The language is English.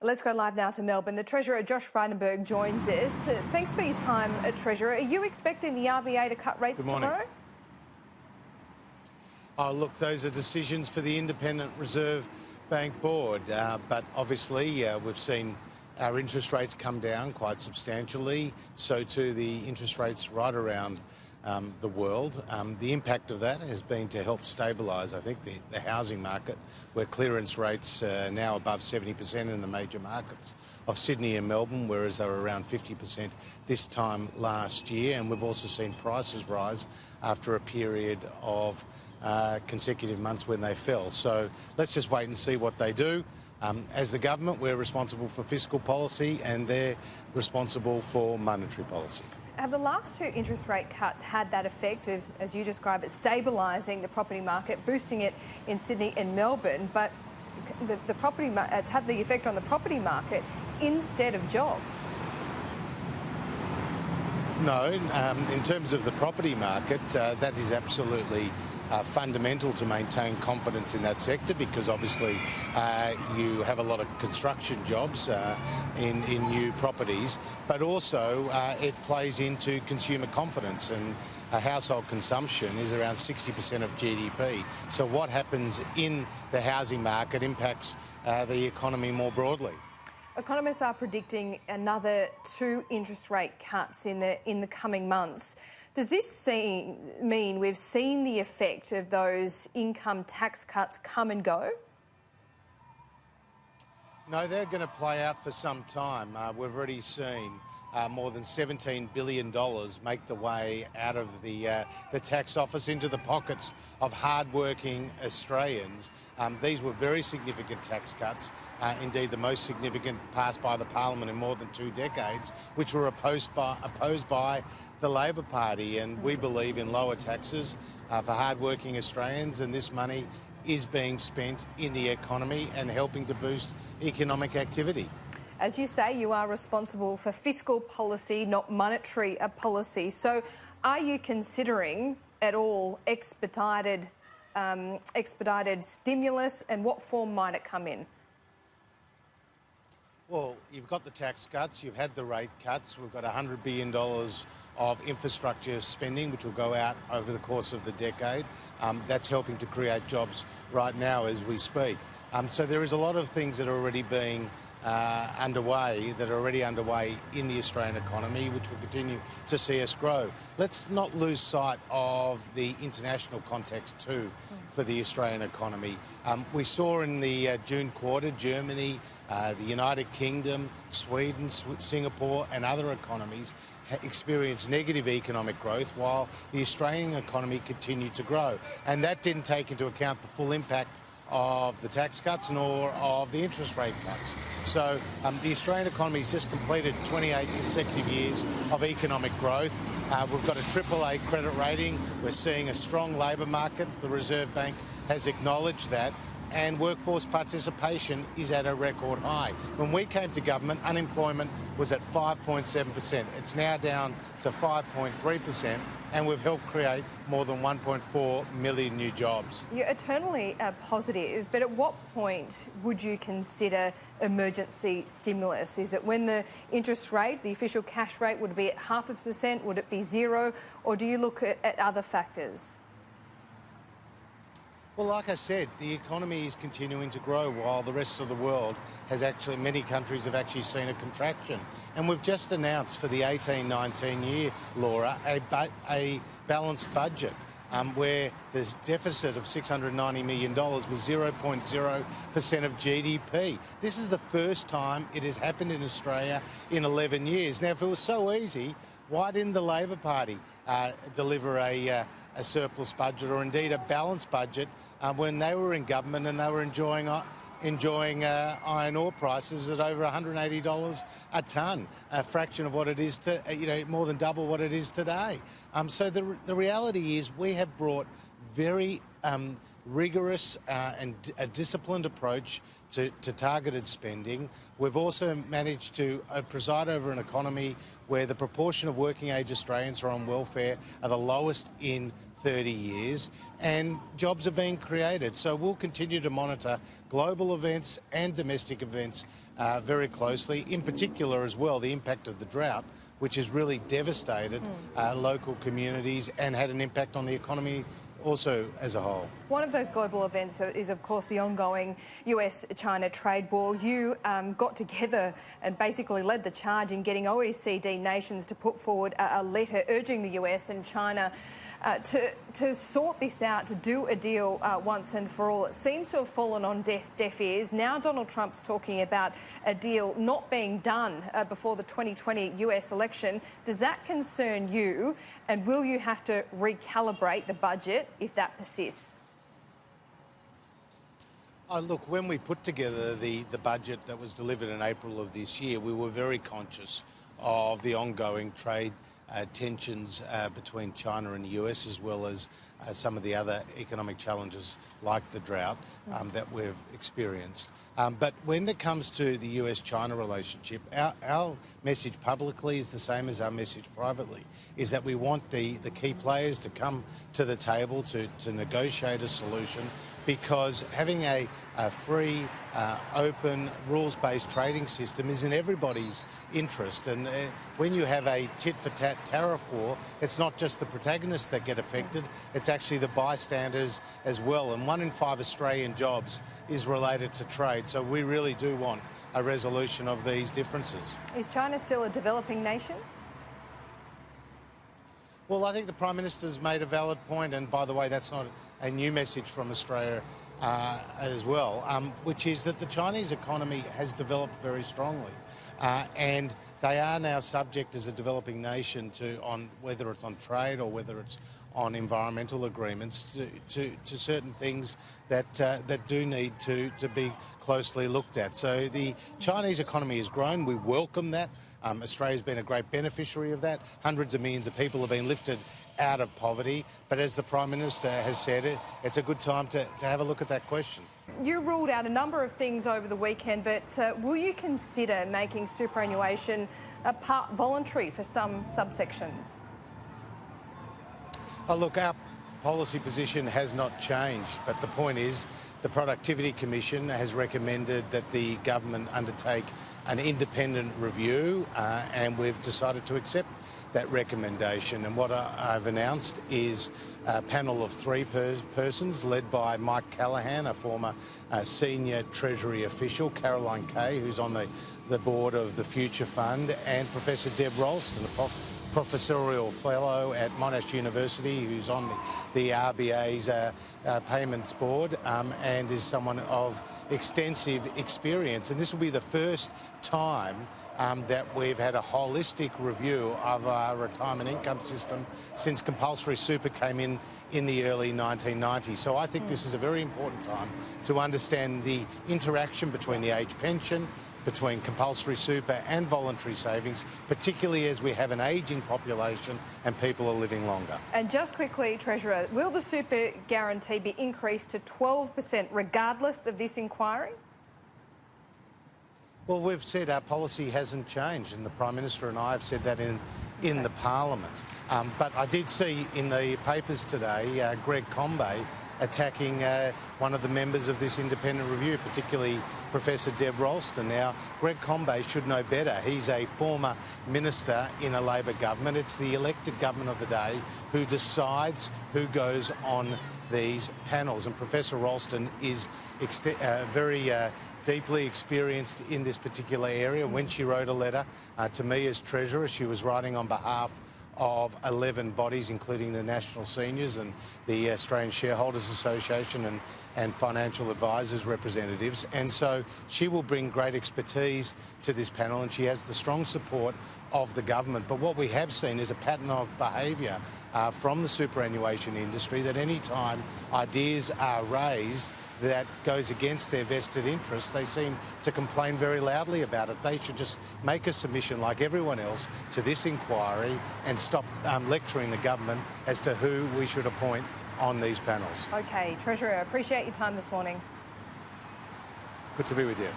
Let's go live now to Melbourne. The Treasurer, Josh Frydenberg, joins us. Thanks for your time, Treasurer. Are you expecting the RBA to cut rates tomorrow? Oh, look, those are decisions for the Independent Reserve Bank Board. But obviously, we've seen our interest rates come down quite substantially. So too the interest rates right around the world. The impact of that has been to help stabilise, I think, the housing market, where clearance rates are now above 70% in the major markets of Sydney and Melbourne, whereas they were around 50% this time last year. And we've also seen prices rise after a period of consecutive months when they fell. So let's just wait and see what they do. As the government, we're responsible for fiscal policy and they're responsible for monetary policy. Have the last two interest rate cuts had that effect of, as you describe it, stabilising the property market, boosting it in Sydney and Melbourne, but it's had the effect on the property market instead of jobs? No, in terms of the property market, that is absolutely fundamental to maintain confidence in that sector, because obviously you have a lot of construction jobs in new properties, but also it plays into consumer confidence, and household consumption is around 60% of GDP. So what happens in the housing market impacts the economy more broadly. Economists are predicting another 2 interest rate cuts in the coming months. Does this mean we've seen the effect of those income tax cuts come and go? No, they're going to play out for some time. We've already seen more than $17 billion make the way out of the tax office into the pockets of hard-working Australians. These were very significant tax cuts, indeed the most significant passed by the Parliament in more than 2 decades, which were opposed by the Labor Party. And we believe in lower taxes for hard-working Australians, and this money is being spent in the economy and helping to boost economic activity. As you say, you are responsible for fiscal policy, not monetary policy. So are you considering at all expedited stimulus, and what form might it come in? Well, you've got the tax cuts, you've had the rate cuts. We've got $100 billion of infrastructure spending, which will go out over the course of the decade. That's helping to create jobs right now as we speak. So there is a lot of things that are already being underway in the Australian economy, which will continue to see us grow. Let's not lose sight of the international context too for the Australian economy. We saw in the June quarter, Germany, the United Kingdom, Sweden, Singapore and other economies experienced negative economic growth while the Australian economy continued to grow. And that didn't take into account the full impact of the tax cuts nor of the interest rate cuts. So the Australian economy has just completed 28 consecutive years of economic growth. We've got a AAA credit rating. We're seeing a strong labour market. The Reserve Bank has acknowledged that. And workforce participation is at a record high. When we came to government, unemployment was at 5.7%. It's now down to 5.3%, and we've helped create more than 1.4 million new jobs. You're eternally positive, but at what point would you consider emergency stimulus? Is it when the interest rate, the official cash rate, would be at 0.5%? Would it be 0%? Or do you look at other factors? Well, like I said, the economy is continuing to grow while the rest of the world many countries have actually seen a contraction. And we've just announced for the 18-19 year, Laura, a balanced budget where the deficit of $690 million was 0.0% of GDP. This is the first time it has happened in Australia in 11 years. Now, if it was so easy, why didn't the Labor Party deliver a surplus budget or indeed a balanced budget when they were in government and they were enjoying iron ore prices at over $180 a tonne, a fraction of what it is more than double what it is today. So the reality is we have brought very rigorous and a disciplined approach to targeted spending. We've also managed to preside over an economy where the proportion of working-age Australians who are on welfare are the lowest in 30 years, and jobs are being created. So we'll continue to monitor global events and domestic events very closely, in particular as well the impact of the drought, which has really devastated local communities and had an impact on the economy also as a whole. One of those global events is, of course, the ongoing US-China trade war. You got together and basically led the charge in getting OECD nations to put forward a letter urging the US and China to sort this out, to do a deal once and for all. It seems to have fallen on deaf ears. Now Donald Trump's talking about a deal not being done before the 2020 US election. Does that concern you? And will you have to recalibrate the budget if that persists? Oh, look, when we put together the budget that was delivered in April of this year, we were very conscious of the ongoing trade tensions between China and the US, as well as some of the other economic challenges like the drought that we've experienced. But when it comes to the US-China relationship, our message publicly is the same as our message privately, is that we want the key players to come to the table to negotiate a solution, because having a free, open, rules-based trading system is in everybody's interest. And when you have a tit-for-tat tariff war, it's not just the protagonists that get affected, it's actually the bystanders as well. And 1 in 5 Australian jobs is related to trade. So we really do want a resolution of these differences. Is China still a developing nation? Well, I think the Prime Minister's made a valid point, and by the way, that's not a new message from Australia as well, which is that the Chinese economy has developed very strongly, and they are now subject as a developing nation on whether it's on trade or whether it's on environmental agreements to certain things that do need to be closely looked at. So the Chinese economy has grown. We welcome that. Australia's been a great beneficiary of that. Hundreds of millions of people have been lifted out of poverty. But as the Prime Minister has said, it's a good time to have a look at that question. You ruled out a number of things over the weekend, but will you consider making superannuation part voluntary for some subsections? Oh, look, our policy position has not changed, but the point is the Productivity Commission has recommended that the government undertake an independent review, and we've decided to accept that recommendation. And what I've announced is a panel of 3 persons led by Mike Callaghan, a former senior Treasury official, Caroline Kay, who's on the board of the Future Fund, and Professor Deb Ralston, a professorial fellow at Monash University, who's on the RBA's payments board, and is someone of extensive experience. And this will be the first time that we've had a holistic review of our retirement income system since compulsory super came in the early 1990s. So I think this is a very important time to understand the interaction between the age pension, between compulsory super and voluntary savings, particularly as we have an ageing population and people are living longer. And just quickly, Treasurer, will the super guarantee be increased to 12% regardless of this inquiry? Well, we've said our policy hasn't changed, and the Prime Minister and I have said that in the Parliament. But I did see in the papers today Greg Combet attacking one of the members of this independent review, particularly Professor Deb Ralston. Now, Greg Combet should know better. He's a former minister in a Labor government. It's the elected government of the day who decides who goes on these panels. And Professor Ralston is very deeply experienced in this particular area. When she wrote a letter to me as Treasurer, she was writing on behalf of 11 bodies, including the National Seniors and the Australian Shareholders Association and financial advisors representatives. And so she will bring great expertise to this panel, and she has the strong support of the government. But what we have seen is a pattern of behaviour from the superannuation industry, that any time ideas are raised that goes against their vested interests, they seem to complain very loudly about it. They should just make a submission like everyone else to this inquiry and stop lecturing the government as to who we should appoint on these panels. OK, Treasurer, I appreciate your time this morning. Good to be with you.